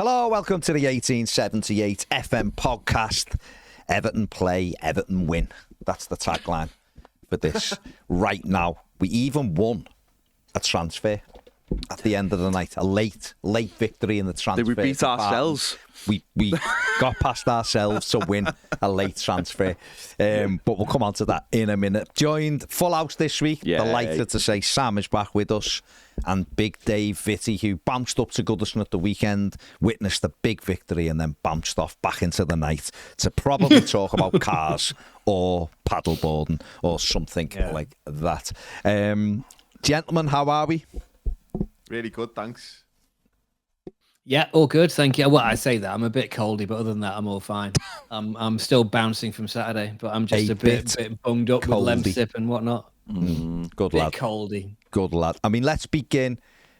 Hello, welcome to the 1878 FM podcast. Everton play, Everton win. That's the tagline for this right now. We even won a transfer at the end of the night. A late victory in the transfer. Did we beat ourselves? We got past ourselves to win a late transfer. But we'll come on to that in a minute. Joined full house this week. Yeah. Delighted to say Sam is back with us. And Big Dave Vitti, who bounced up to Goodison at the weekend, witnessed a big victory and then bounced off back into the night to probably talk about cars or paddleboarding or something like that. Gentlemen, how are we? Really good, thanks. Yeah, all good, thank you. Well, I say that I'm a bit coldy, but other than that, I'm all fine. I'm still bouncing from Saturday, but I'm just a bit bunged up coldy. with Lemsip and whatnot. Good lad. Coldy. Good lad. I mean, let's begin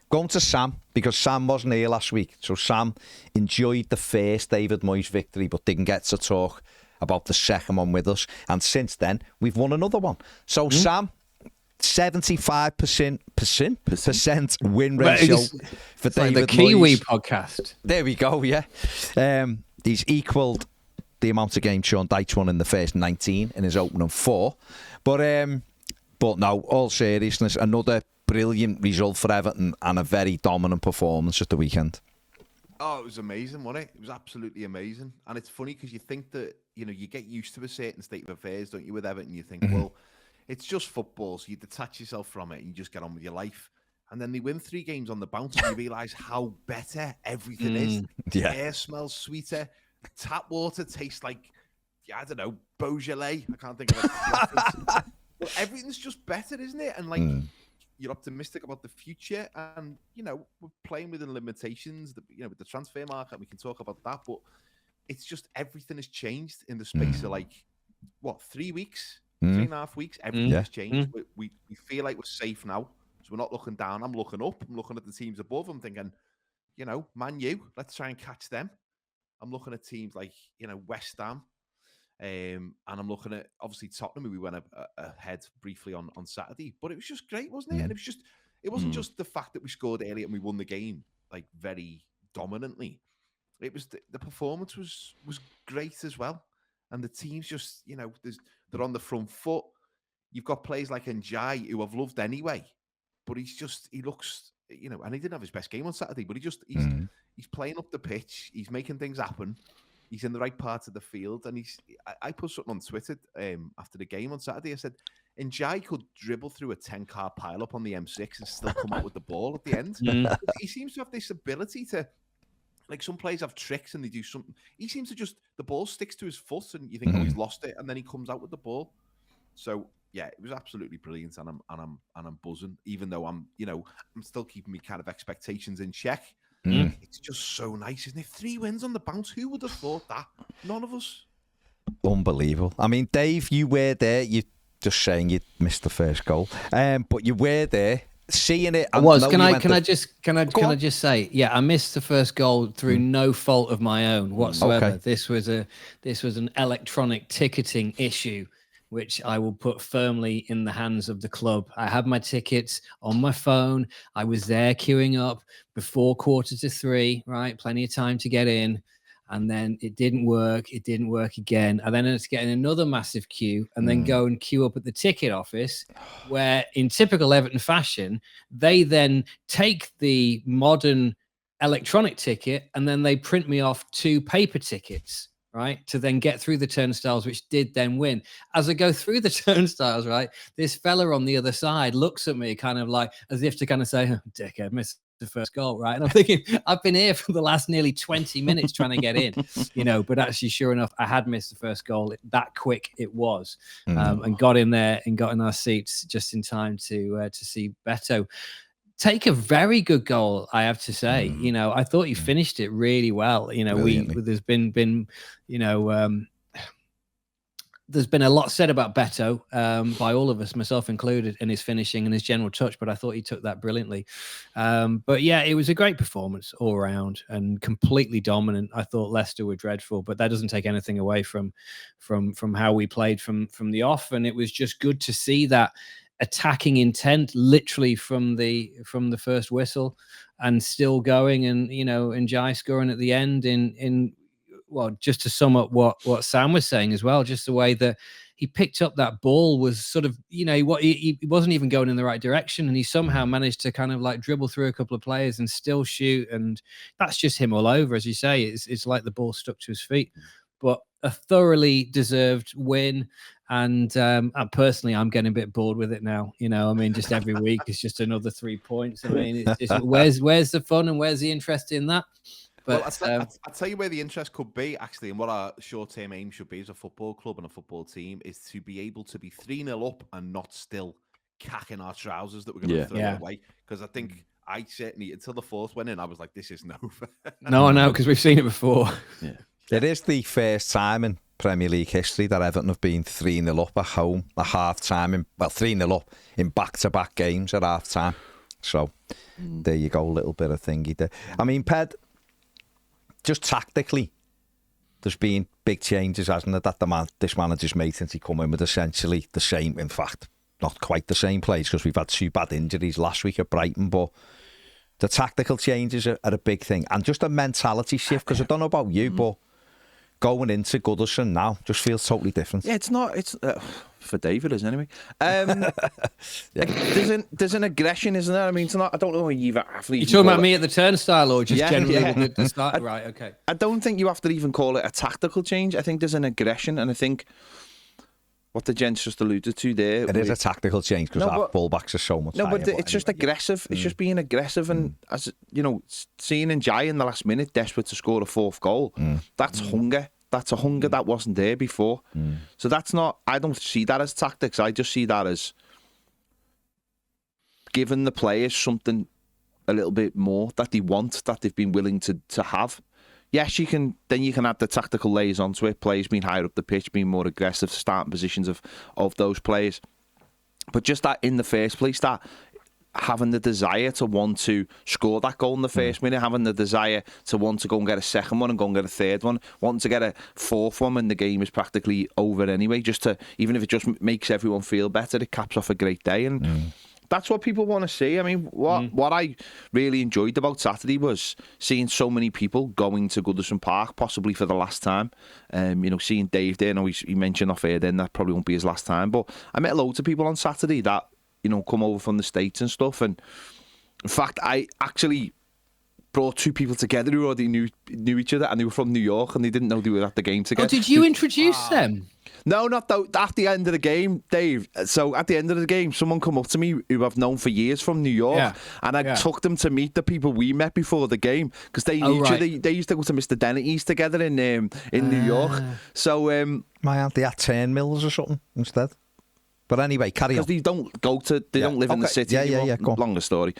going to Sam, because Sam wasn't here last week. So Sam enjoyed the first David Moyes victory, but didn't get to talk about the second one with us. And since then, we've won another one. So Sam, 75% win ratio for David the Kiwi Moyes. podcast. There we go, yeah. He's equalled the amount of games Sean Dyche won in the first 19 in his opening 4. But no, all seriousness, another brilliant result for Everton and a very dominant performance at the weekend. Oh, it was amazing, wasn't it? It was absolutely amazing. And it's funny because you think that, you get used to a certain state of affairs, don't you, with Everton? You think, well, it's just football, so you detach yourself from it and you just get on with your life. And then they win 3 games on the bounce and you realise how better everything is. Yeah. Air smells sweeter. Tap water tastes like, I don't know, Beaujolais. I can't think of it. Well, everything's just better, isn't it? And you're optimistic about the future, and we're playing within limitations. With the transfer market, we can talk about that. But it's just everything has changed in the space of 3 weeks, 3.5 weeks. Everything has changed. We feel like we're safe now, so we're not looking down. I'm looking up. I'm looking at the teams above. I'm thinking, Man U, let's try and catch them. I'm looking at teams like West Ham. And I'm looking at, obviously, Tottenham, who we went ahead briefly on Saturday. But it was just great, wasn't it? And it wasn't just the fact that we scored early and we won the game, very dominantly. It was the performance was great as well. And the team's just, they're on the front foot. You've got players like Njai, who I've loved anyway. But he looks, and he didn't have his best game on Saturday, but he's playing up the pitch. He's making things happen. He's in the right part of the field, and I put something on Twitter after the game on Saturday. I said, Njai could dribble through a 10-car pileup on the M6 and still come out with the ball at the end. He seems to have this ability to, some players have tricks and they do something. He seems to the ball sticks to his foot, and you think, oh, he's lost it, and then he comes out with the ball. So yeah, it was absolutely brilliant, and I'm buzzing, even though I'm still keeping me kind of expectations in check. It's just so nice, isn't it? 3 wins on the bounce. Who would have thought that? None of us. Unbelievable. I mean, Dave, you were there. You just saying you missed the first goal, but you were there, seeing it. I was. Can I just say, yeah, I missed the first goal through no fault of my own whatsoever. Okay. This was an electronic ticketing issue, which I will put firmly in the hands of the club. I had my tickets on my phone. I was there queuing up before 2:45, right? Plenty of time to get in. And then it didn't work. It didn't work again. I then ended up getting another massive queue and then go and queue up at the ticket office, where in typical Everton fashion, they then take the modern electronic ticket and then they print me off 2 paper tickets, right, to then get through the turnstiles, which did then win. As I go through the turnstiles, right, this fella on the other side looks at me kind of like as if to kind of say, oh, dickhead, missed the first goal, right? And I'm thinking, I've been here for the last nearly 20 minutes trying to get in, but actually, sure enough, I had missed the first goal. That quick it was, and got in there and got in our seats just in time to see Beto take a very good goal, I have to say. I thought he finished it really well. There's been there's been a lot said about Beto by all of us, myself included, in his finishing and his general touch, but I thought he took that brilliantly. But yeah, it was a great performance all around and completely dominant. I thought Leicester were dreadful, but that doesn't take anything away from how we played from the off. And it was just good to see that attacking intent literally from the first whistle, and still going, and and Jai scoring at the end in well, just to sum up what Sam was saying as well, just the way that he picked up that ball was sort of, he wasn't even going in the right direction, and he somehow managed to kind of like dribble through a couple of players and still shoot, and that's just him all over, as you say. It's like the ball stuck to his feet, but a thoroughly deserved win. And personally, I'm getting a bit bored with it now. I mean, just every week it's just another 3 points. I mean, it's just, where's the fun and where's the interest in that? But well, I'll tell you where the interest could be, actually, and what our short-term aim should be as a football club and a football team is to be able to be 3-0 up and not still cacking our trousers that we're going to throw it away. Because I think I certainly, until the fourth went in, I was like, this isn't over. No, I know, because we've seen it before. Yeah. It is the first time in Premier League history that Everton have been 3-0 up at home at half-time. 3-0 up in back-to-back games at half-time. So there you go, a little bit of thingy there. I mean, Ped, just tactically, there's been big changes, hasn't it, that this manager's made since he come in with essentially the same, in fact, not quite the same players, because we've had 2 bad injuries last week at Brighton, but the tactical changes are a big thing. And just a mentality shift, because I don't know about you, but going into Goodison now just feels totally different. Yeah, it's for David, isn't it, anyway? There's an aggression, isn't there? I mean, it's not. I don't know if you've actually. You're talking about me at the turnstile, or just generally the start? Right, okay. I don't think you have to even call it a tactical change. I think there's an aggression, and I think what the gents just alluded to there. It is a tactical change because our fullbacks are so much. No, but it's just aggressive. It's just being aggressive, and as you know, seeing Njai in the last minute, desperate to score a 4th goal. That's hunger. That's a hunger that wasn't there before. So that's not. I don't see that as tactics. I just see that as giving the players something a little bit more that they want, that they've been willing to have. Yes, you can add the tactical layers onto it. Players being higher up the pitch, being more aggressive, starting positions of those players. But just that in the first place, that having the desire to want to score that goal in the first minute, having the desire to want to go and get a second one and go and get a third one, wanting to get a 4th one when the game is practically over anyway, just to, even if it just makes everyone feel better, it caps off a great day. And that's what people want to see. I mean, what I really enjoyed about Saturday was seeing so many people going to Goodison Park, possibly for the last time. Seeing Dave there, I know he mentioned off air then that probably won't be his last time, but I met loads of people on Saturday that come over from the States and stuff. And in fact, I actually brought 2 people together who already knew each other, and they were from New York, and they didn't know they were at the game together. Oh, did you introduce them? No, not though. At the end of the game, Dave. So at the end of the game, someone come up to me who I've known for years from New York, and I took them to meet the people we met before the game, because they knew each other. They used to go to Mr. Dennehy's together in New York. So my auntie at Turn Mills or something instead. But anyway, carry on. Because they don't live in the city anymore. Yeah. Longer story.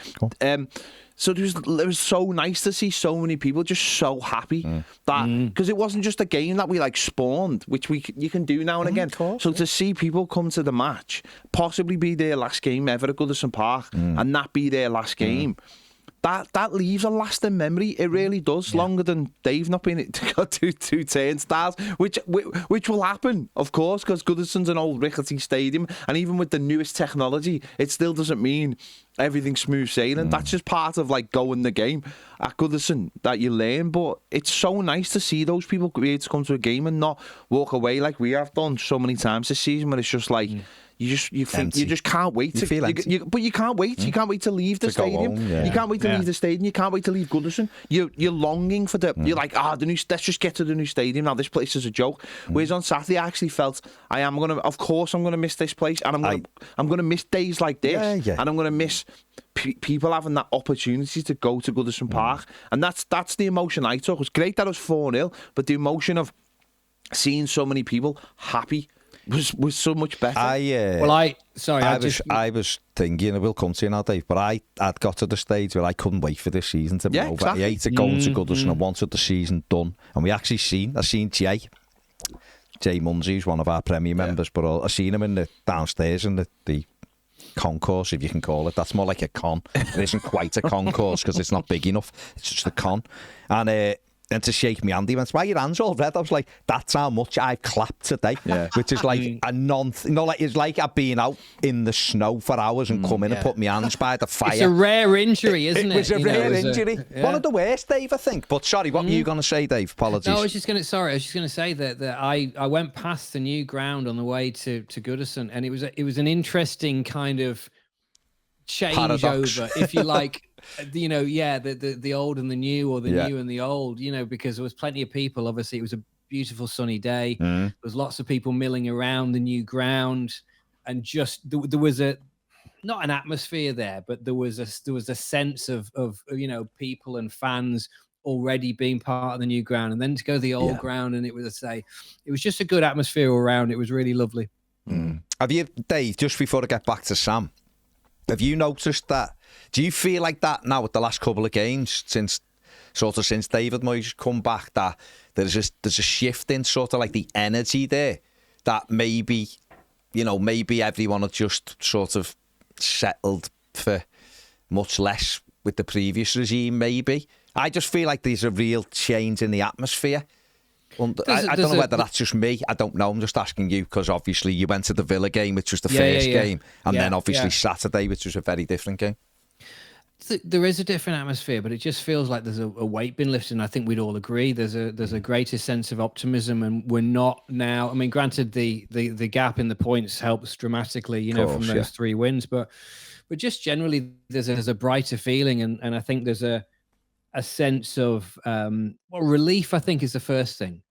So it was so nice to see so many people just so happy that, because it wasn't just a game that we spawned, which you can do now and again. So to see people come to the match, possibly be their last game ever at Goodison Park, and that be their last game. That leaves a lasting memory. It really does. Longer than Dave not being able to go to 2 turnstiles, which will happen, of course, because Goodison's an old rickety stadium, and even with the newest technology, it still doesn't mean everything's smooth sailing. That's just part of going the game at Goodison that you learn. But it's so nice to see those people be able to come to a game and not walk away like we have done so many times this season, where it's just like. You think you just can't wait to feel but you can't wait. You can't wait to leave the stadium. You can't wait to leave the stadium. You can't wait to leave Goodison. You're longing for the. You're like, let's just get to the new stadium now. This place is a joke. Whereas on Saturday, I actually felt of course I'm gonna miss this place, and I'm gonna miss days like this, and I'm gonna miss people having that opportunity to go to Goodison Park, and that's the emotion I took. It was great that it was 4-0, but the emotion of seeing so many people happy was so much better. I was thinking, we'll come to you now, Dave, but I'd got to the stage where I couldn't wait for this season to be over. Exactly. I hated going to Goodison and wanted the season done. And we actually I seen Jay Munsey, who's one of our Premier members, but I seen him in the downstairs in the concourse, if you can call it. That's more like a con. It isn't quite a concourse because it's not big enough. It's just a con. And and to shake me hand, he went, "Why are your hands all red?" I was like, "That's how much I've clapped today." Yeah. Which is like a it's like I've been out in the snow for hours and come in and put my hands by the fire. It's a rare injury, isn't it? It was a rare injury. One of the worst, Dave, I think. But sorry, what were you going to say, Dave? Apologies. No, I was just going to say that I went past the new ground on the way to Goodison, and it was an interesting kind of changeover, if you like. The old and the new, or the new and the old, because there was plenty of people. Obviously, it was a beautiful sunny day. There was lots of people milling around the new ground, and just there was not an atmosphere there, but there was a sense of people and fans already being part of the new ground, and then to go to the old ground, and it was just a good atmosphere all around. It was really lovely. Have you, Dave, just before I get back to Sam, have you noticed that? Do you feel like that now with the last couple of games since David Moyes come back, that there's a shift in sort of like the energy there, that maybe everyone had just sort of settled for much less with the previous regime, maybe? I just feel like there's a real change in the atmosphere. I don't know whether that's just me. I don't know. I'm just asking you because obviously you went to the Villa game, which was the first game, and then obviously Saturday, which was a very different game. There is a different atmosphere, but it just feels like there's a weight been lifted, and I think we'd all agree there's a greater sense of optimism, and we're not now. I mean, granted, the gap in the points helps dramatically, from those 3 wins, but just generally there's a brighter feeling, and I think there's a sense of relief. I think is the first thing,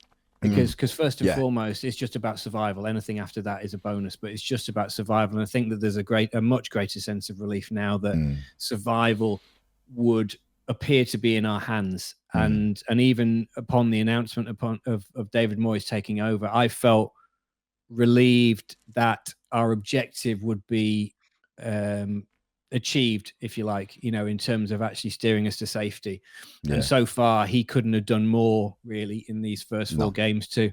because first and foremost, it's just about survival. Anything after that is a bonus, but it's just about survival. And I think that there's a much greater sense of relief now that survival would appear to be in our hands. And even upon the announcement of David Moyes taking over, I felt relieved that our objective would be achieved, if you like, in terms of actually steering us to safety. And so far he couldn't have done more really in these first 4 games to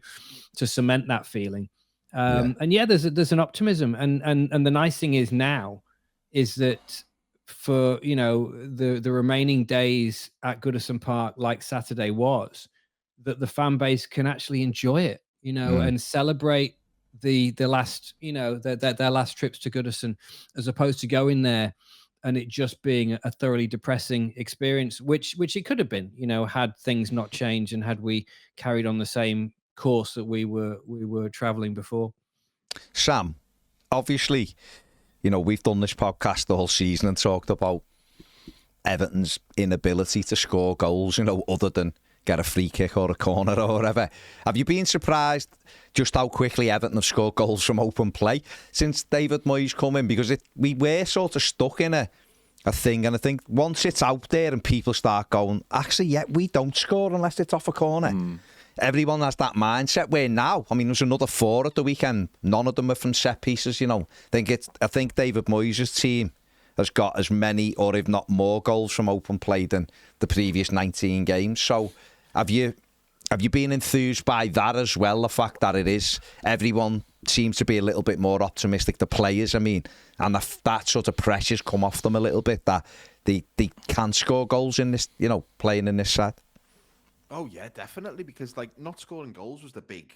cement that feeling. And there's an optimism, and the nice thing is now is that for the remaining days at Goodison Park, like Saturday was, that the fan base can actually enjoy it, and celebrate the last, their last trips to Goodison, as opposed to going there and it just being a thoroughly depressing experience, which it could have been, had things not changed and had we carried on the same course that we were traveling before. Sam, obviously, we've done this podcast the whole season and talked about Everton's inability to score goals, other than get a free kick or a corner or whatever. Have you been surprised just how quickly Everton have scored goals from open play since David Moyes come in? Because we were sort of stuck in a thing, and I think once it's out there and people start going, actually, we don't score unless it's off a corner. Everyone has that mindset, where now, I mean, there's another 4 at the weekend. None of them are from set pieces, I think David Moyes' team has got as many, or if not more, goals from open play than the previous 19 games. So have you been enthused by that as well? The fact that everyone seems to be a little bit more optimistic, the players, I mean, and that sort of pressure's come off them a little bit, that they can score goals in this, playing in this side. Oh yeah, definitely, because not scoring goals was the big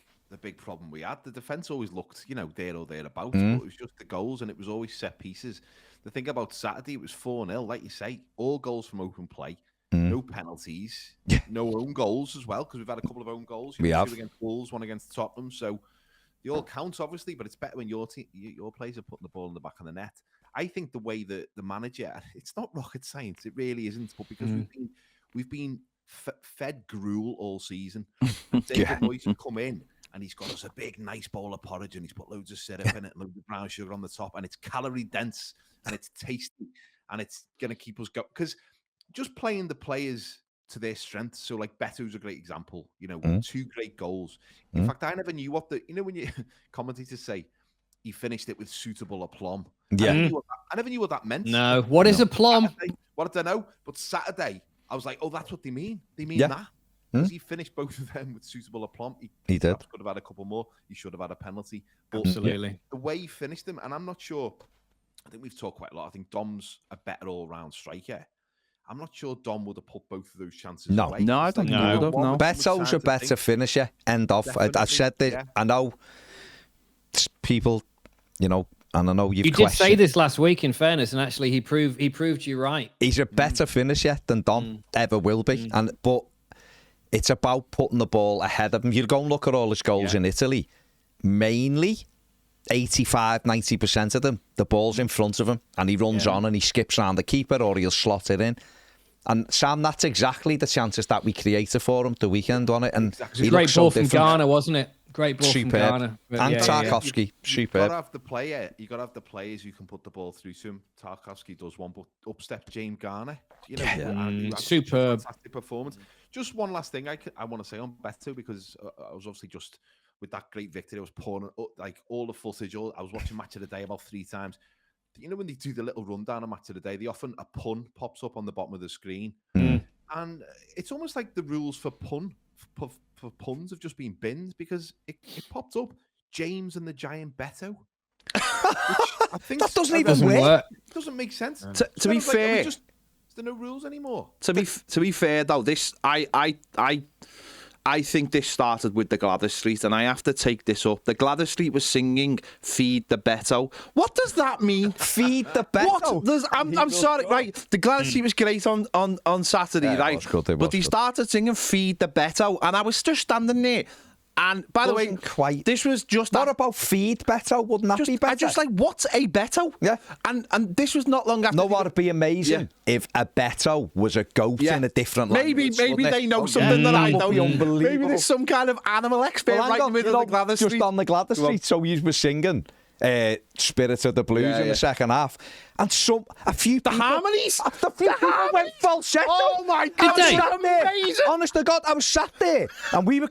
problem we had. The defence always looked, there or thereabouts, but it was just the goals, and it was always set pieces. The thing about Saturday, it was 4-0, like you say, all goals from open play. No penalties, no own goals as well, because we've had a couple of own goals. We have 2 against Wolves, 1 against Tottenham, so they all count, obviously, but it's better when your players are putting the ball in the back of the net. I think the way that the manager, it's not rocket science, it really isn't, but because we've been fed gruel all season. David Moyes has come in and he's got us a big, nice bowl of porridge, and he's put loads of syrup in it, loads of brown sugar on the top, and it's calorie dense and it's tasty, and it's going to keep us going. Because just playing the players to their strengths. So like Beto's a great example, 2 great goals. In fact, I never knew what when you commentators say he finished it with suitable aplomb. Yeah. I never knew what that meant. No. What is aplomb? What did I know? But Saturday, I was like, oh, that's what they mean. They mean that. Because he finished both of them with suitable aplomb. He did. Could have had a couple more. He should have had a penalty. But absolutely. The way he finished them, and I'm not sure, I think we've talked quite a lot. I think Dom's a better all-round striker. I'm not sure Dom would have put both of those chances No. away. No, I don't think he would have. No. Beto's a better finisher. End of. I said this. Yeah. I know people, and I know you've You did say this last week, in fairness, and actually he proved you right. He's a better finisher than Dom ever will be. But it's about putting the ball ahead of him. You go and look at all his goals in Italy. Mainly 85-90% of them, the ball's in front of him and he runs on and he skips around the keeper or he'll slot it in. And Sam, that's exactly the chances that we created for him the weekend on it. And Exactly. he Great looks ball so from different. Ghana, wasn't it? Great ball from Ghana. And Tarkovsky, You've superb. got to have the player. You got to have the players who can put the ball through to him. Tarkovsky does one, but upstep James Garner. And he had such a Superb. fantastic performance. Just one last thing I want to say on Beto, because I was obviously just with that great victory. I was pouring like all the footage. I was watching Match of the Day about 3 times. When they do the little rundown of Match of the Day, they often a pun pops up on the bottom of the screen, and it's almost like the rules for puns have just been binned, because it popped up James and the Giant Beto. Which I think That doesn't even work. It doesn't make sense. To be fair, is there no rules anymore? To be fair though, this I think this started with the Gladys Street, and I have to take this up. The Gladys Street was singing "Feed the Beto." What does that mean? Feed the Beto. What? I'm sorry, right? The Gladys Street was great on Saturday, right? It was good, but he started singing "Feed the Beto," and I was just standing there. And by the way, quite. This was just What about feed Beto? Wouldn't that be better? I just like, what's a Beto? Yeah. And this was not long after. No, what would be amazing if a Beto was a goat in a different language. Maybe they know something that I That would don't. be unbelievable. Maybe there's some kind of animal expert Well, right in the middle of the Gladys just Street. on the Gladys Street, so you were singing Spirit of the Blues in the second half. And a few people... harmonies? A few people went falsetto. Oh my God, I was that's sat there. amazing. Honest to God, I was sat there and we were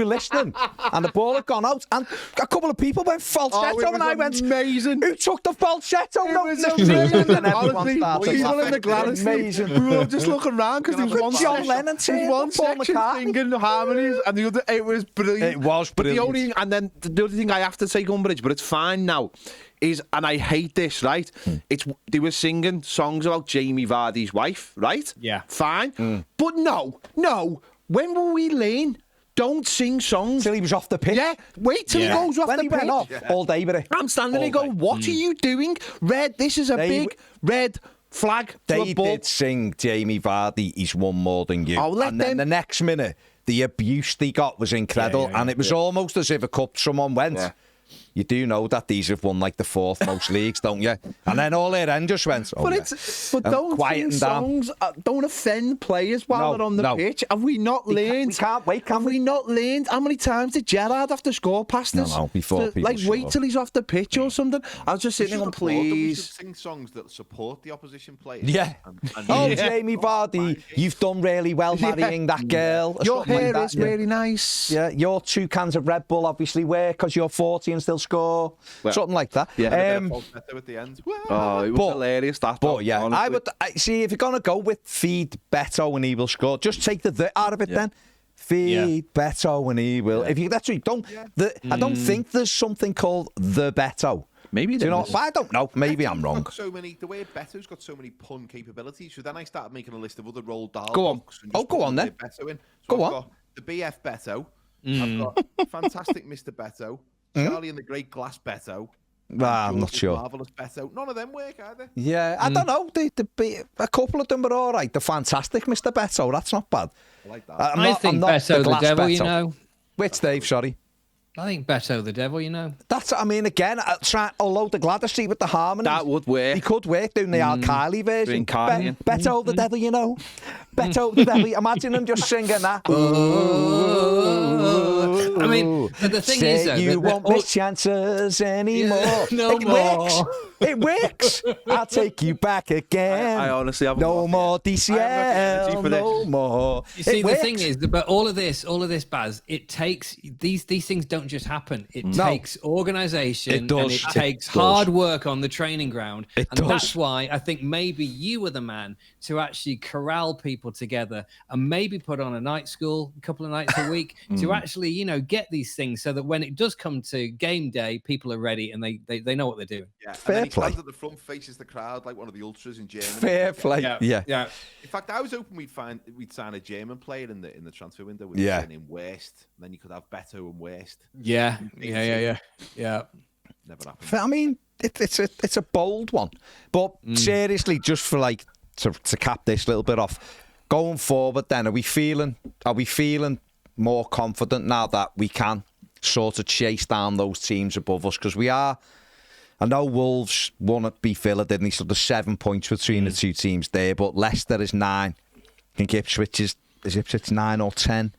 listening and the ball had gone out and a couple of people went falsetto and I went, amazing. who took the falsetto? It No, was no, amazing. and everyone Honestly, started people laughing. in the Gladys Street, Amazing. we were all just looking around because there was one John section, Lennon there was one Paul section McCartney. singing harmonies, and the other, it was brilliant. It was But the brilliant. other thing I have to take umbrage, but it's fine now, is, and I hate this, right? They were singing songs about Jamie Vardy's wife, right? Yeah. Fine. But no, when will we learn? Don't sing songs. Till he was off the pitch. Yeah, wait till he goes off When the he pitch. went off, all day with it. I'm standing there going, what are you doing? Red, this is a big red flag to They a ball. did sing Jamie Vardy, he's won more than you. Oh, let and then them- the next minute, the abuse they got was incredible. And it was almost as if a cup someone went. Yeah. You do know that these have won like the 4th most leagues, don't you? And then all their end just went, oh, But yeah. but don't quieten sing down. songs. Don't offend players while No, they're on the no. pitch. Have we not learned? We can't wait, can Have we not learned? How many times did Gerrard have to score past us? No, before people like wait score. till he's off the pitch or something. I was just We sitting should on, applaud them. We should please. sing songs that support the opposition players. Yeah. And Oh, Jamie Vardy, you've done really well marrying that girl. or Your something like hair that, is yeah. really nice. Yeah, your 2 cans of Red Bull obviously work because you're 40 and still score. Well, Something like that. yeah. falsetto at the end. Oh, it was But- hilarious. That, But yeah, honestly. I see if you're gonna go with feed Beto and he will score, just take the out of it then. Feed Beto and he will. If you that's what you don't. I don't think there's something called the Beto. Maybe Do you know? there is. I don't know. Maybe I'm wrong. The way Beto's got so many pun capabilities. So then I started making a list of other Roald Dahl Go on. books. And Oh, just go put on the then. word Beto in. So Go I've on. got the BF Beto. I've got Fantastic Mr. Beto. Charlie and the Great Glass Beto. I'm not sure. Marvelous Beto. None of them work either. Yeah, I don't know. A couple of them are all right. The fantastic Mr. Beto, that's not bad. I like that. I think Beto the glass devil, Beto. you know. Which Dave? Sorry. I think Beto the devil, you know. That's. I mean, again, although the Gladys Street with the harmonies, That would work. He could work doing the Al Kylie version. Reincarnate. Beto the devil, you know. Beto the devil. Imagine him just singing that. I mean, but the thing is, though, you that- won't all- miss chances anymore. No it more. works. It works. I'll take you back again. I honestly haven't No got more I haven't got the energy DCL. for this. No more. You see, It the thing works. is, but all of this, Baz, it takes these things don't just happen. It takes organisation, It does. and it It takes does. hard work on the training ground, It and does. that's why I think maybe you were the man to actually corral people together and maybe put on a night school, a couple of nights a week, to actually, get these things so that when it does come to game day, people are ready and they know what they're doing. Yeah. Fair And then play. Stands at the front, faces the crowd like one of the ultras in Germany. Fair play. Yeah. In fact, I was hoping we'd sign a German player in the transfer window with in Worst. And then you could have Beto and Worst. Yeah. Never happened. I mean, it's a bold one, but seriously, just for like to cap this little bit off, going forward, then are we feeling more confident now that we can sort of chase down those teams above us? Because we are. I know Wolves won at Villa, didn't they? So there's 7 points between the two teams there, but Leicester is 9. I think Ipswich is Ipswich 9 or 10.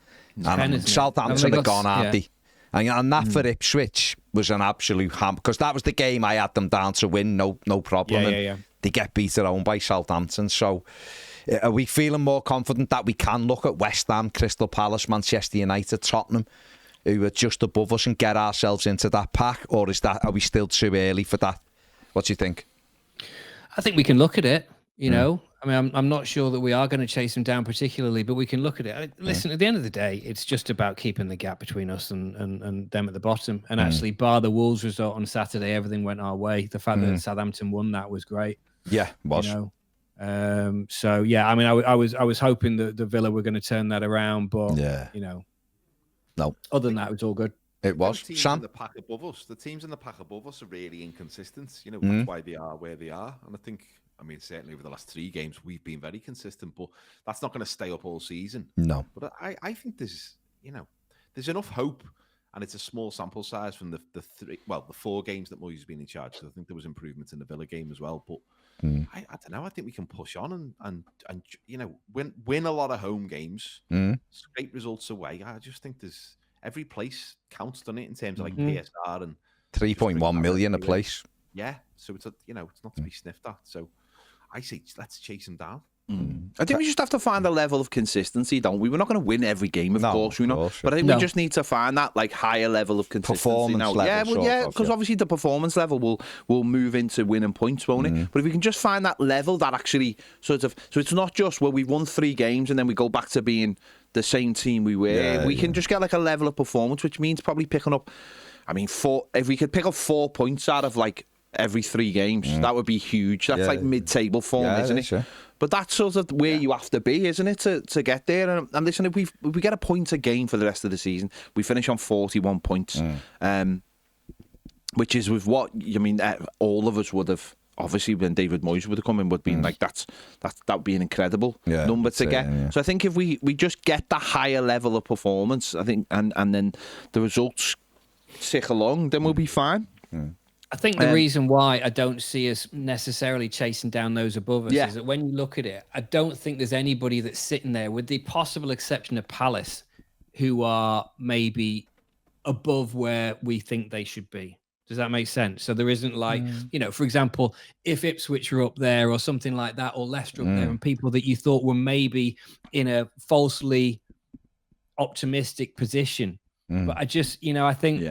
And Southampton are gone, aren't they? And that for Ipswich was an absolute ham, because that was the game I had them down to win, no problem. Yeah. They get beat at home by Southampton. So are we feeling more confident that we can look at West Ham, Crystal Palace, Manchester United, Tottenham, who are just above us, and get ourselves into that pack? Or are we still too early for that? What do you think? I think we can look at it, you know. I mean, I'm not sure that we are going to chase them down particularly, but we can look at it. Listen, at the end of the day, it's just about keeping the gap between us and them at the bottom. And actually, bar the Wolves result on Saturday, everything went our way. The fact that Southampton won that was great. Yeah, it was. You know? So yeah, I mean, I was hoping that the Villa were going to turn that around, but you know, no. Other than that, it was all good. It was. The teams Sam? in the pack above us. The teams in the pack above us are really inconsistent. You know, that's why they are where they are. And I mean, certainly over the last 3 games, we've been very consistent, but that's not going to stay up all season. No. But I think there's enough hope, and it's a small sample size from the 4 games that Moyes has been in charge. So I think there was improvements in the Villa game as well. But I don't know. I think we can push on and you know, win a lot of home games, scrape results away. I just think there's every place counts, doesn't it, in terms of like PSR and 3.1 million a place. Yeah, so it's not to be sniffed at. So I say let's chase them down. I think we just have to find a level of consistency, don't we? We're not going to win every game, of course, you know. But I think we just need to find that like higher level of consistency. Performance level. Because obviously the performance level will move into winning points, won't it? But if we can just find that level that actually sort of, so it's not just where we've won 3 games and then we go back to being the same team we were. We can just get like a level of performance, which means probably picking up. I mean, if we could pick up 4 points out of like every 3 games, that would be huge. That's like mid-table form, isn't it? Yeah. But that's sort of where you have to be, isn't it, to get there? And listen, if we get a point a game for the rest of the season, we finish on 41 points, which is with what, I mean, all of us would have, obviously when David Moyes would have come in, would be like, that would be an incredible number to get. Yeah. So I think if we just get the higher level of performance, I think, and then the results tick along, then we'll be fine. I think the reason why I don't see us necessarily chasing down those above us is that when you look at it, I don't think there's anybody that's sitting there, with the possible exception of Palace, who are maybe above where we think they should be. Does that make sense? So there isn't like, you know, for example, if Ipswich are up there or something like that, or Leicester up there, and people that you thought were maybe in a falsely optimistic position. But I just, you know, I think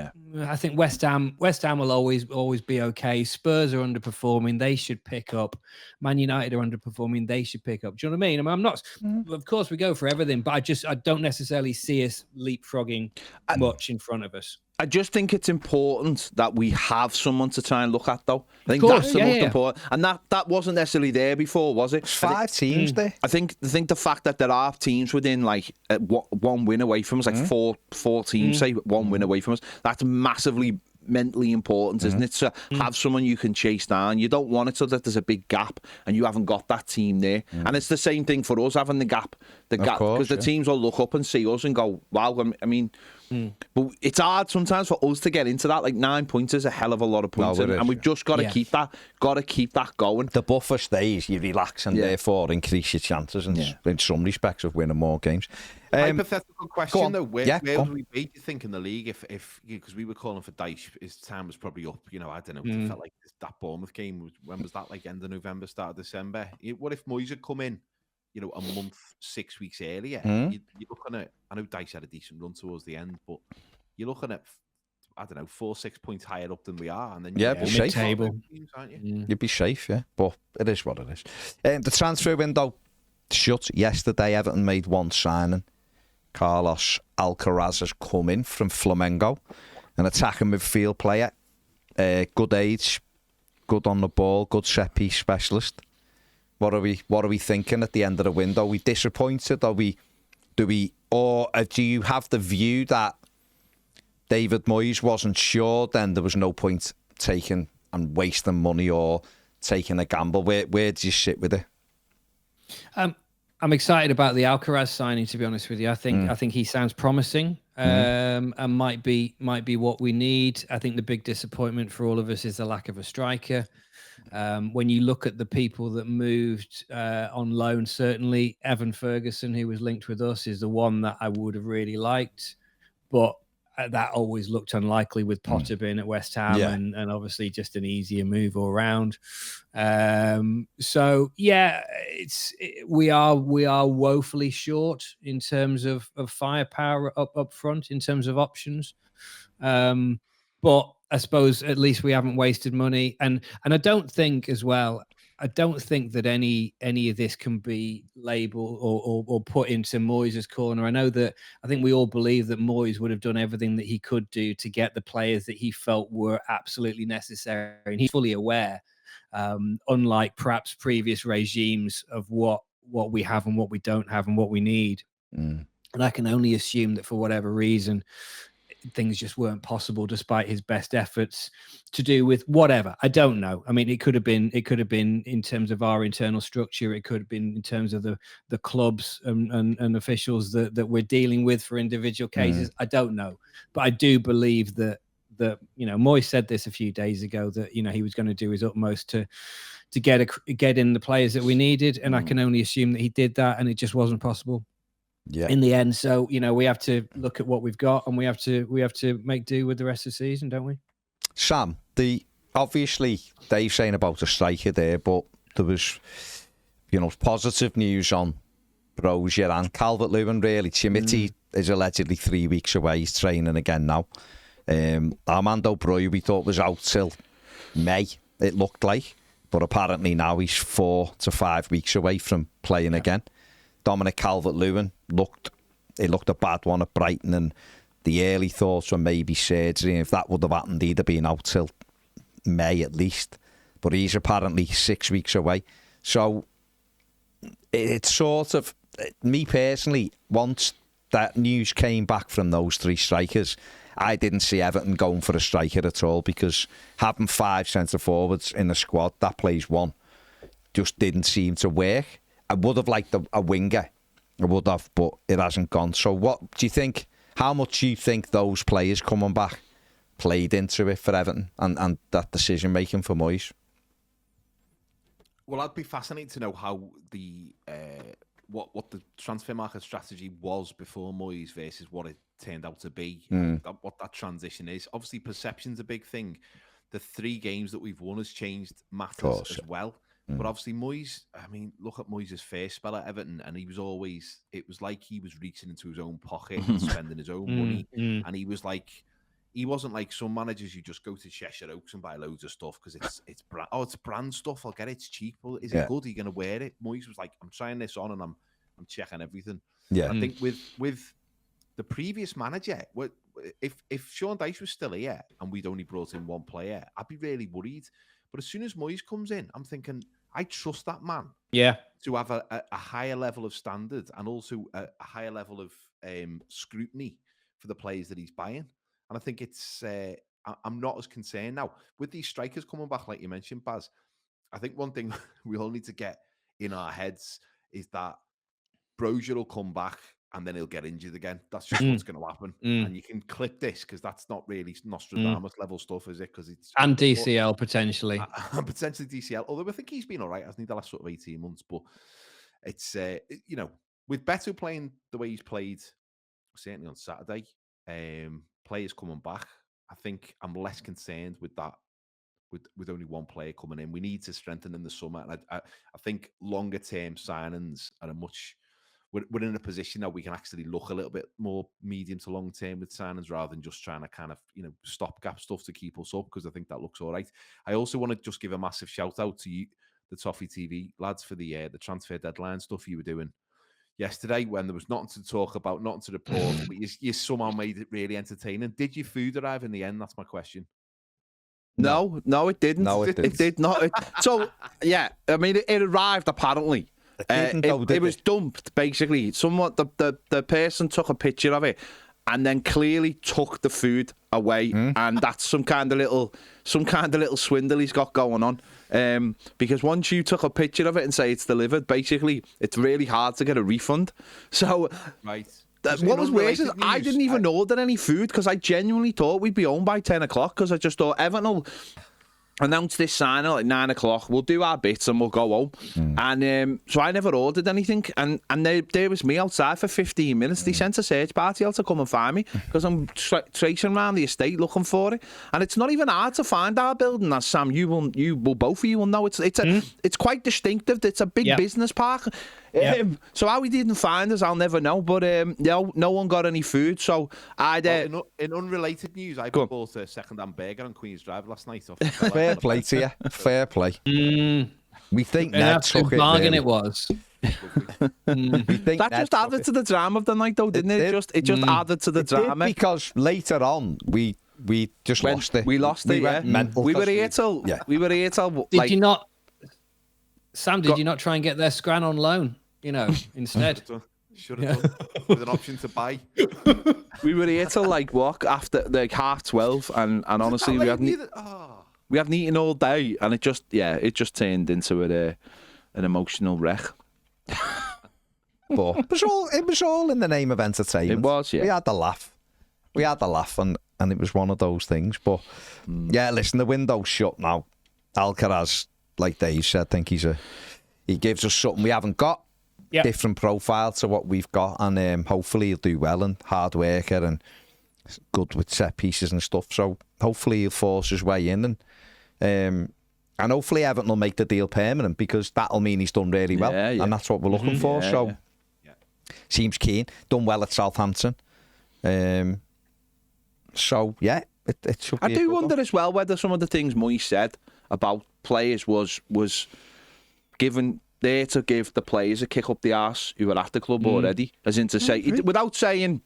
West Ham will always be okay. Spurs are underperforming; they should pick up. Man United are underperforming; they should pick up. Do you know what I mean? I'm not. Of course, we go for everything, but I don't necessarily see us leapfrogging much in front of us. I just think it's important that we have someone to try and look at, though. I think that's the most important, and that wasn't necessarily there before, was it? 5 teams there. I think the fact that there are teams within like 1 win away from us, like four teams, say 1 win away from us, that's massively mentally important, isn't it? To have someone you can chase down. You don't want it so that there's a big gap and you haven't got that team there. And it's the same thing for us, having the gap, because the teams will look up and see us and go, wow. I mean, but it's hard sometimes for us to get into that. Like 9 points is a hell of a lot of points, and we've just got to keep that. Got to keep that going. The buffer stays, you relax, and therefore increase your chances, and in some respects of winning more games. Hypothetical question though: where would we be, do you think, in the league if because we were calling for Dyche, his time was probably up. You know, I don't know. It felt like that Bournemouth game when was that? Like end of November, start of December. What if Moyes had come in, you know, a month, 6 weeks earlier? You're looking at, I know Dyche had a decent run towards the end, but you're looking at, I don't know, 4-6 points higher up than we are, and then be safe. Teams, aren't you? You'd be safe, but it is what it is. The transfer window shut yesterday. Everton made 1 signing. Carlos Alcaraz has come in from Flamengo, an attacking midfield player, good age, good on the ball, good set piece specialist. What are we thinking at the end of the window? Are we disappointed? Or do you have the view that David Moyes wasn't sure, then there was no point taking and wasting money or taking a gamble? Where do you sit with it? I'm excited about the Alcaraz signing, to be honest with you. I think he sounds promising, and might be what we need. I think the big disappointment for all of us is the lack of a striker. When you look at the people that moved on loan, certainly Evan Ferguson, who was linked with us, is the one that I would have really liked, but that always looked unlikely with Potter being at West Ham, and obviously just an easier move all round. So yeah, we are woefully short in terms of firepower up front, in terms of options. But I suppose at least we haven't wasted money, and I don't think as well. I don't think that any of this can be labelled or put into Moyes' corner. I think we all believe that Moyes would have done everything that he could do to get the players that he felt were absolutely necessary, and he's fully aware, unlike perhaps previous regimes, of what we have and what we don't have and what we need. And I can only assume that for whatever reason, things just weren't possible despite his best efforts, to do with whatever. I don't know. I mean, it could have been in terms of our internal structure. It could have been in terms of the clubs and officials that we're dealing with for individual cases. I don't know. But I do believe that Moyes said this a few days ago, that, he was going to do his utmost to get in the players that we needed. And I can only assume that he did that, and it just wasn't possible. In the end. So, we have to look at what we've got, and we have to make do with the rest of the season, don't we? Sam, obviously Dave's saying about a striker there, but there was, positive news on Brozier and Calvert-Lewin, really. Chimiti is allegedly 3 weeks away. He's training again now. Armando Broja, we thought, was out till May, it looked like. But apparently now he's 4 to 5 weeks away from playing again. Dominic Calvert-Lewin looked a bad one at Brighton, and the early thoughts were maybe surgery. And if that would have happened, he'd have been out till May at least. But he's apparently 6 weeks away. So it's sort of, me personally, once that news came back from those three strikers, I didn't see Everton going for a striker at all, because having 5 centre forwards in the squad that plays one just didn't seem to work. I would have liked a winger. I would have, but it hasn't gone. So what do you think? How much do you think those players coming back played into it for Everton and that decision making for Moyes? Well, I'd be fascinated to know how the what the transfer market strategy was before Moyes versus what it turned out to be. What that transition is. Obviously, perception's a big thing. The 3 games that we've won has changed matters as well. But obviously Moyes, I mean, look at Moyes' first spell at Everton, and it was like he was reaching into his own pocket and spending his own money. And he wasn't like some managers who just go to Cheshire Oaks and buy loads of stuff because it's brand stuff. I'll get it, it's cheap. Well, is it good? Are you going to wear it? Moyes was like, I'm trying this on and I'm checking everything. Yeah. I think with the previous manager, if Sean Dyche was still here and we'd only brought in one player, I'd be really worried. But as soon as Moyes comes in, I'm thinking, I trust that man. Yeah. To have a higher level of standard and also a higher level of scrutiny for the players that he's buying. And I think I'm not as concerned now. With these strikers coming back, like you mentioned, Baz, I think one thing we all need to get in our heads is that Brozier will come back and then he'll get injured again. That's just what's going to happen. And you can clip this because that's not really Nostradamus level stuff, is it? And DCL potentially. Potentially DCL. Although I think he's been all right, hasn't he, the last sort of 18 months. But it's, with Beto playing the way he's played, certainly on Saturday, players coming back, I think I'm less concerned with that. With only one player coming in, we need to strengthen in the summer. And I think longer term signings are we're in a position that we can actually look a little bit more medium to long term with signings rather than just trying to kind of, stopgap stuff to keep us up, because I think that looks all right. I also want to just give a massive shout out to you, the Toffee TV lads, for the transfer deadline stuff you were doing yesterday when there was nothing to talk about, nothing to report, but you somehow made it really entertaining. Did your food arrive in the end? That's my question. No, it didn't. No, it didn't. It did not. So, yeah, I mean, it arrived apparently. It was dumped, basically. Somewhat, the person took a picture of it and then clearly took the food away, and that's some kind of little swindle he's got going on. Because once you took a picture of it and say it's delivered, basically, it's really hard to get a refund. So, Right. what was worse is I didn't even order any food because I genuinely thought we'd be home by 10 o'clock because I just thought Everton will announce this sign at like 9 o'clock. We'll do our bits and we'll go home. And so I never ordered anything. And there was me outside for 15 minutes. They sent a search party out to come and find me because I'm tracing around the estate looking for it. And it's not even hard to find our building, as Sam, you will both of you will know. It's quite distinctive. It's a big business park. So how he didn't find us, I'll never know. But no one got any food. So in unrelated news, I bought a second-hand burger on Queen's Drive last night. Fair play to you. Fair play. We think An Ned absolute took it. bargain Really. it was. We think that Ned just took added to the drama of the night, though, didn't it? It just added to the It did, drama. because later on we just lost it. We lost it. went mental We were 'cause here till. We were here till. Did you not, Sam? Did you not try and get their Scran on loan? Instead. Should have done with an option to buy. We were here till like what after like 12:30, and honestly we hadn't eaten all day, and it just turned into an emotional wreck. But it was all in the name of entertainment. It was, yeah. We had the laugh, and it was one of those things. But yeah, listen, the window's shut now. Alcaraz, like Dave said, I think he gives us something we haven't got. Yep. Different profile to what we've got, and hopefully he'll do well, and hard worker and good with set pieces and stuff. So hopefully he'll force his way in, and hopefully Everton will make the deal permanent, because that'll mean he's done really well, and that's what we're looking for. So seems keen, done well at Southampton. So yeah, it should be. I do wonder as well whether some of the things Moyes said about players was given there to give the players a kick up the arse who were at the club already, as in to say, without saying,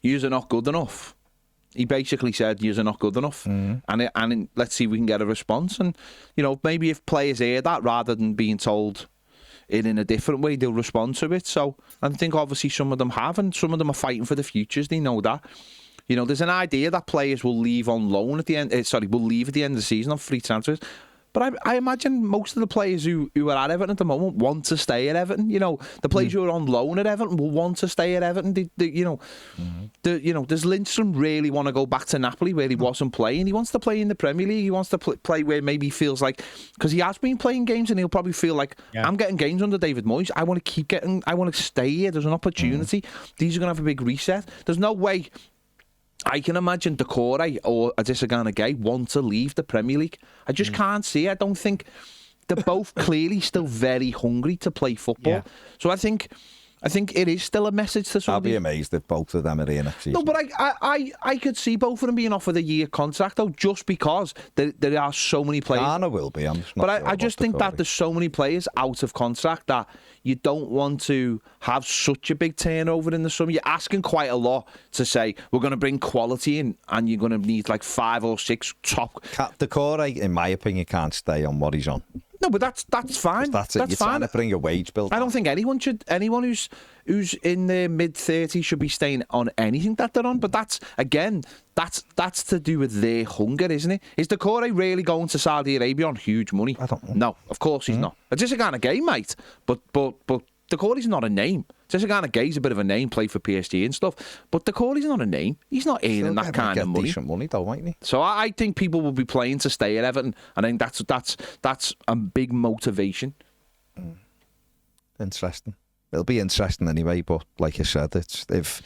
"You're not good enough." He basically said, "You're not good enough," and let's see if we can get a response. And maybe if players hear that rather than being told in a different way, they'll respond to it. So I think obviously some of them have, and some of them are fighting for the futures. They know that. There's an idea that players will leave on loan at the end. Will leave at the end of the season on free transfers. But I imagine most of the players who are at Everton at the moment want to stay at Everton. The players who are on loan at Everton will want to stay at Everton. Does Lindstrom really want to go back to Napoli where he wasn't playing? He wants to play in the Premier League. He wants to play where maybe he feels like, because he has been playing games and he'll probably feel like, I'm getting games under David Moyes. I want to stay here. There's an opportunity. These are going to have a big reset. There's no way I can imagine Decore or Adesanya Gay want to leave the Premier League. I just can't see it. I don't think they're both clearly still very hungry to play football. Yeah. So I think it is still a message to somebody. I'll be amazed if both of them are here next season. No, but I could see both of them being offered a year contract, though, just because there are so many players. Ghana will be. I just think that there's so many players out of contract that you don't want to have such a big turnover in the summer. You're asking quite a lot to say, we're going to bring quality in, and you're going to need like 5 or 6 top. Decore, in my opinion, can't stay on what he's on. No, but that's fine. That's it. You're fine. Trying to bring a wage bill down. I don't think anyone who's in their mid-30s should be staying on anything that they're on. But that's to do with their hunger, isn't it? Is Decore really going to Saudi Arabia on huge money? I don't know. No, of course he's not. It's just a kind of game, mate. But Decore's not a name. Jessica Gay's a bit of a name, played for PSG and stuff, but Decore's not a name. He's not earning that kind of money. Decent money, though, mightn't he? So I think people will be playing to stay at Everton. I think that's a big motivation. Interesting. It'll be interesting anyway. But like I said, it's if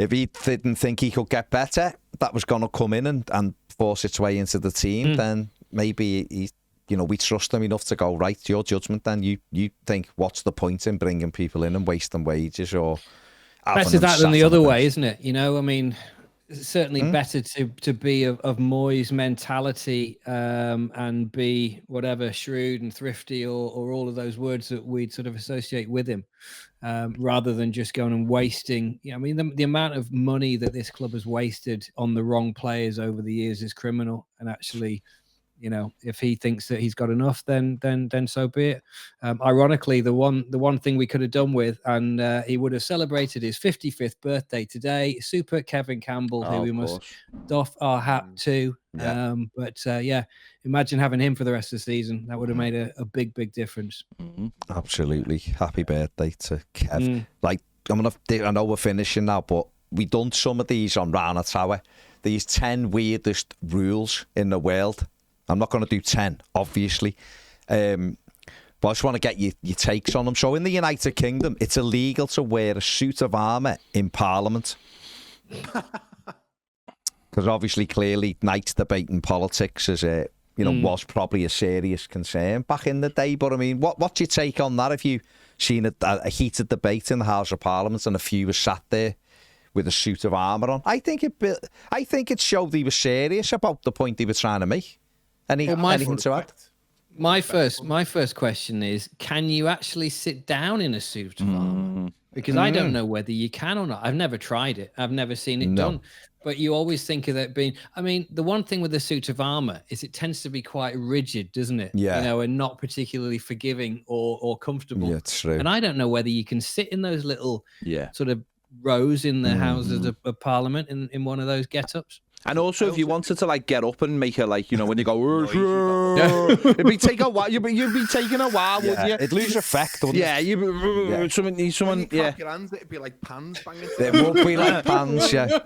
he didn't think he could get better, that was going to come in and force its way into the team, then maybe we trust him enough to go, right, your judgment then. You think, what's the point in bringing people in and wasting wages or... Better that than the other way, isn't it? I mean, certainly better to be of Moyes' mentality and be whatever shrewd and thrifty or all of those words that we'd sort of associate with him, rather than just going and wasting. I mean, the amount of money that this club has wasted on the wrong players over the years is criminal. And actually, if he thinks that he's got enough, then so be it. Ironically, the one thing we could have done with, and he would have celebrated his 55th birthday today. Super Kevin Campbell, who we must doff our hat to. Yeah. Imagine having him for the rest of the season. That would have made a big difference. Absolutely. Happy birthday to Kev. I know we're finishing now, but we done some of these on Rana Tower. These 10 weirdest rules in the world. I'm not going to do 10, obviously. But I just want to get your takes on them. So in the United Kingdom, it's illegal to wear a suit of armour in Parliament. Because obviously, clearly, Knight's debating politics was probably a serious concern back in the day. But I mean, what's your take on that? Have you seen a heated debate in the House of Parliament and a few were sat there with a suit of armour on? I think it showed he was serious about the point he was trying to make. Anything to add? My first question is: can you actually sit down in a suit of armour? Because I don't know whether you can or not. I've never tried it. I've never seen it done. But you always think of it being. I mean, the one thing with the suit of armour is it tends to be quite rigid, doesn't it? Yeah. And not particularly forgiving or comfortable. Yeah, it's true. And I don't know whether you can sit in those little sort of rows in the Houses of Parliament in one of those get-ups. And also, if you wanted to get up and make a when you go, it'd be taking a while. You'd be taking a while, wouldn't you? It'd lose effect, wouldn't it? Someone. Your hands, it'd be like pans banging. It would be like pans, yeah.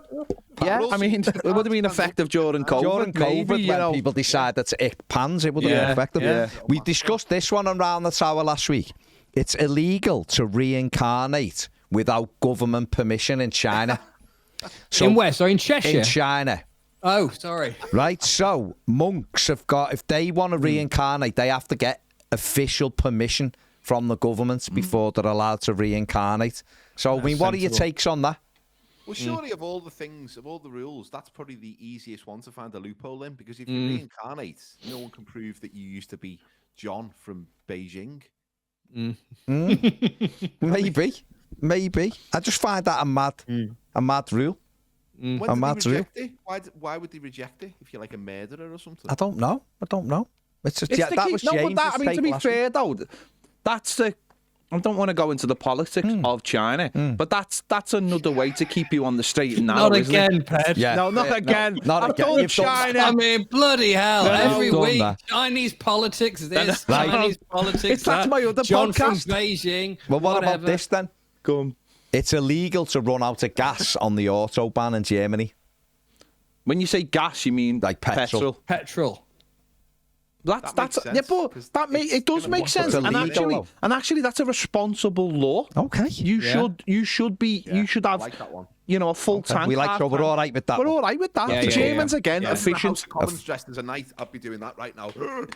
Yeah, I mean, it would have been effective during COVID. When people decided to ick pans, it would have been effective. Yeah. We discussed this one around the tower last week. It's illegal to reincarnate without government permission in China. So, in West or in Cheshire? In China. Oh, sorry. Right, so monks have got, if they want to reincarnate, they have to get official permission from the government before they're allowed to reincarnate. So, I mean, what are your takes on that? Well, surely of all the rules, that's probably the easiest one to find a loophole in, because if you reincarnate, no one can prove that you used to be John from Beijing. Maybe. I just find that a mad rule. When did they reject it? Why would they reject it if you're like a murderer or something? I don't know. It's just that was James' to be fair though, that's the. I don't want to go into the politics of China, but that's another way to keep you on the straight and narrow. Not again, Ped. Yeah. No, not again. Not again. You've China. I mean, bloody hell! Every week, Chinese politics. This Chinese politics. That's my other John podcast. From Beijing. Well, what about this then? Go on. It's illegal to run out of gas on the autobahn in Germany. When you say gas, you mean like petrol? Petrol. That's it does make sense. And actually, that's a responsible law. Okay. You should have like that one. A full tank. We're all right with that. We're all right with that. The Germans again, efficient. If Commons dressed as a knight, I'd be doing that right now.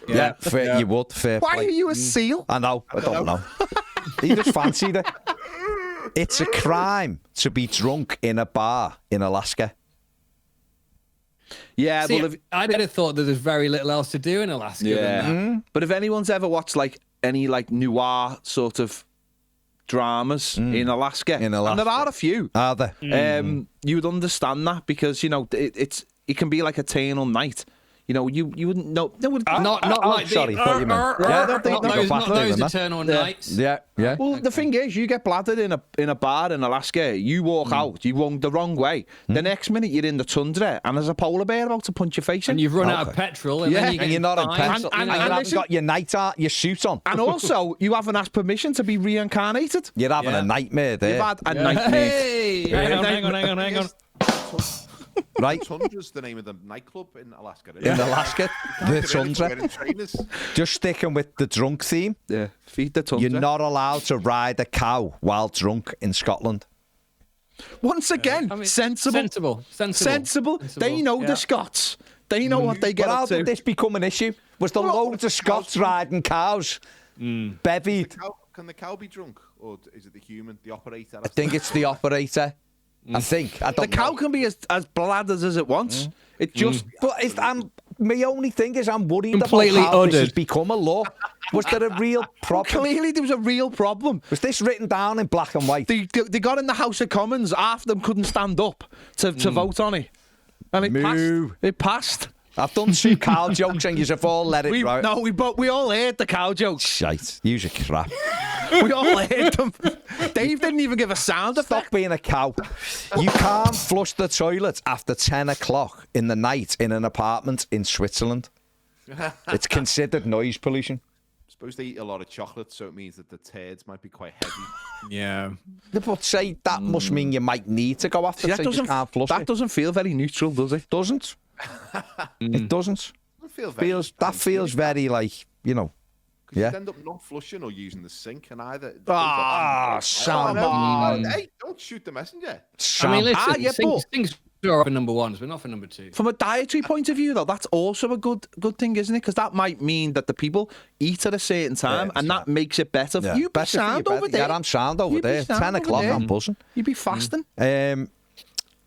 Yeah, fair, you would. Fair Why play. are you a seal? I know. I don't know. He just fancied it. It's a crime to be drunk in a bar in Alaska. Yeah, See, I'd have thought that there's very little else to do in Alaska. Yeah, than that. But if anyone's ever watched any noir sort of dramas in Alaska, and there are a few, are there? You would understand that because it can be like Eternal Night. You wouldn't know. Not like sorry, what you meant. Not those Eternal Nights. Yeah. Well, the thing is, you get bladdered in a bar in Alaska. You walk out, you walk the wrong way. The next minute, you're in the tundra, and there's a polar bear about to punch your face in. And you've run out of petrol, and then you're not in petrol, and you haven't got your suit on. And also, you haven't asked permission to be reincarnated. You're having a nightmare there. You've had a nightmare. Hey, hang on. Right. Tundra's the name of the nightclub in Alaska. In Alaska, the Tundra. Just sticking with the drunk theme. Yeah, feed the Tundra. You're not allowed to ride a cow while drunk in Scotland. Once again, sensible. They know the Scots. They know what they get up to. How did this become an issue? Was there loads of Scots riding cows? Bevied. Can the cow be drunk, or is it the human, the operator? I think it's the operator. I think. I The don't cow know. can be as bladders as it wants. It just. But my only thing is I'm worried Completely about how this has uddered. become a law. Was there a real problem? Clearly, there was a real problem. Was this written down in black and white? They got in the House of Commons. Half of them couldn't stand up to vote on it. And it Moo. passed. It passed. I've done two cow jokes and you've all let it right. No, we all heard the cow jokes. Shite. Use your crap. We all heard them. Dave didn't even give a sound effect. Stop being a cow. You can't flush the toilet after 10 o'clock in the night in an apartment in Switzerland. It's considered noise pollution. Supposed to eat a lot of chocolate, so it means that the turds might be quite heavy. Yeah. But say that must mean you might need to go after See, so you just can't flush that it. doesn't feel very neutral, does it? Doesn't. It doesn't. Doesn't feel very That feels very like, you know. Because Yeah. you'd end up not flushing or using the sink, and either. Sam. Hey, don't shoot the messenger. I mean, listen, yeah, things are for number ones, but not for number two. From a dietary point of view, though, that's also a good thing, isn't it? Because that might mean that the people eat at a certain time, and that makes it better. Yeah. You'd be Better for sound you, over better. there. Yeah, I'm sound over You'd be there. sound 10 over o'clock, there. I'm buzzing. You'd be fasting.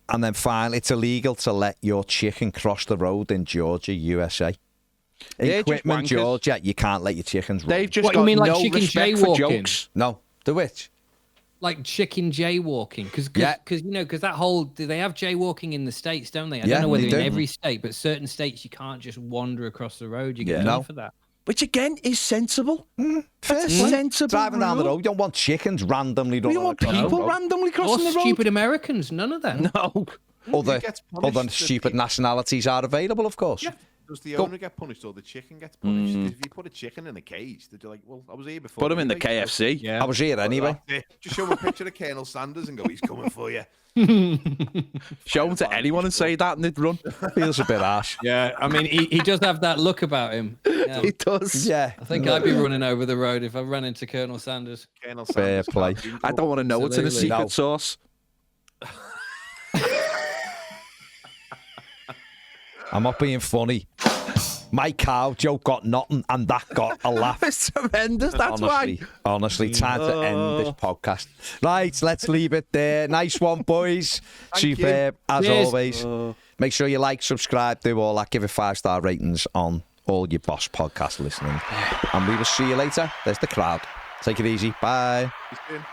And then finally, it's illegal to let your chicken cross the road in Georgia, USA. In They're just Quitman, wankers. Georgia, you can't let your chickens run. They've just What, you got mean like no chicken respect for jaywalking? jokes. No, the which? Like chicken jaywalking, because Yeah. that whole they have jaywalking in the States, don't they? I Yeah, don't know whether they in do. every state, but certain states you can't just wander across the road. You get Yeah. done No. for that. Which again is sensible. Fair That's a play. sensible Driving down the rule. road, you don't want chickens randomly We running don't want across the people road. randomly Or crossing the road. stupid Americans, none of them. No. Other gets punished? other The stupid people- nationalities are available, of course. Does the owner get punished or the chicken gets punished? 'Cause if you put a chicken in a cage, they're like, well, I was here before. Put them in the anyway, so- KFC. Yeah. I was here anyway. Just show him a picture of Colonel Sanders and go, he's coming for you. Show them to anyone and say that and they'd run. Feels a bit harsh. Yeah, I mean, he does have that look about him. Yeah. It does. Yeah. I think I'd be running over the road if I ran into Colonel Sanders. Colonel Fair Sanders play. can't I don't want to know what's in a Absolutely. secret No. sauce. I'm not being funny. My cow joke got nothing, and that got a laugh. It's tremendous. That's Honestly, time to end this podcast. Right, let's leave it there. Nice one, boys. Superb, as Cheers. always. Make sure you like, subscribe, do all that. Give it 5-star ratings on all your Boss podcast listening. And we will see you later. There's the crowd. Take it easy. Bye. He's been-